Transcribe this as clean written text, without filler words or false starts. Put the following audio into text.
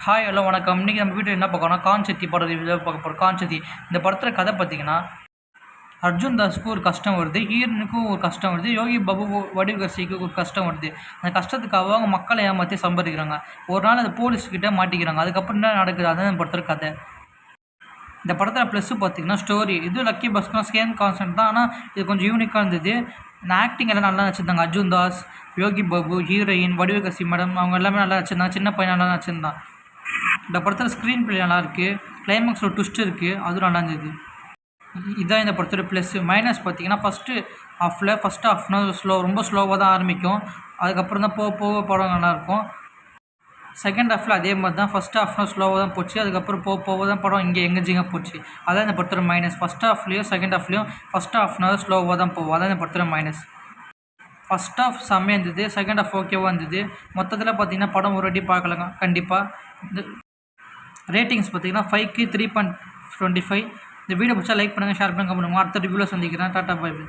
Hi hello வணக்கம். இன்றைக்கி நம்ம வீட்டில் என்ன பார்க்கணும், கான் சத்தி படம் ரிவ்யூ பார்க்க போகிறோம். கான் சத்தி இந்த படத்தில் கதை பார்த்திங்கன்னா, அர்ஜுன் தாஸுக்கு ஒரு கஷ்டம் வருது, ஹீரோனுக்கும் ஒரு கஷ்டம் வருது, யோகி பாபு வடிவகர்சிக்கு ஒரு கஷ்டம் வருது. அந்த கஷ்டத்துக்காக அவங்க மக்களை ஏமாற்றி சம்பாதிக்கிறாங்க. ஒரு நாள் அந்த போலீஸ்கிட்ட மாட்டிக்கிறாங்க. அதுக்கப்புறம் என்ன நடக்குது, அதுதான் இந்த படத்தில் கதை. இந்த படத்தில் ப்ளஸ்ஸு பார்த்திங்கன்னா ஸ்டோரி. இது லக்கி பாஸ்கரும் சேம் கான்செப்ட் தான், ஆனால் இது கொஞ்சம் யூனிக்காக இருந்தது. ஆக்டிங் எல்லாம் நல்லா நடிச்சிருந்தாங்க. அர்ஜுன் தாஸ், யோகி பாபு, ஹீரோயின் வடிவகர்சி மேடம், அவங்க எல்லாமே நல்லா நடிச்சிருந்தாங்க. சின்ன பையன் நல்லா நடிச்சிருந்தான். இந்த படத்தில் ஸ்க்ரீன் ப்ளே நல்லாயிருக்கு, கிளைமேக்ஸ் ஒரு ட்விஸ்ட் இருக்குது, அதுவும் நல்லா இருந்தது. இதுதான் இந்த படத்தோட ப்ளஸ்ஸு. மைனஸ் பார்த்திங்கன்னா ஃபஸ்ட்டு ஹாஃப்னா ரொம்ப ஸ்லோவாக தான் ஆரம்பிக்கும். அதுக்கப்புறம் தான் போக போக படம் நல்லாயிருக்கும். செகண்ட் ஹாஃபில் அதே மாதிரி தான், ஃபஸ்ட் ஹாஃப்னா ஸ்லோவாக தான் போச்சு, அதுக்கப்புறம் போக போக தான் படம் இங்கே எங்கேஜிங்காக போச்சு. அதான் இந்த படத்தோட மைனஸ். ஃபஸ்ட் ஹாஃப்லேயும் செகண்ட் ஹாஃப்லேயும் ஃபஸ்ட் ஹாஃப்னா ஸ்லோவாக தான் போகும், அதான் இந்த படத்தோட மைனஸ். ஃபஸ்ட் ஹாஃப் செம்மையாக இருந்தது, செகண்ட் ஹாஃப் ஓகேவாக இருந்தது. மொத்தத்தில் பார்த்திங்கன்னா படம் ஒரு வாட்டி பார்க்கலாங்க கண்டிப்பாக. இந்த ரேட்டிங்ஸ் பார்த்திங்கன்னா 5க்கு 3.25. இந்த வீடியோ பிடிச்சா லைக் பண்ணுங்கள், ஷேர் பண்ணுங்கள், அடுத்த ரிவ்யூவில் சந்திக்கிறேன். Tata bye by.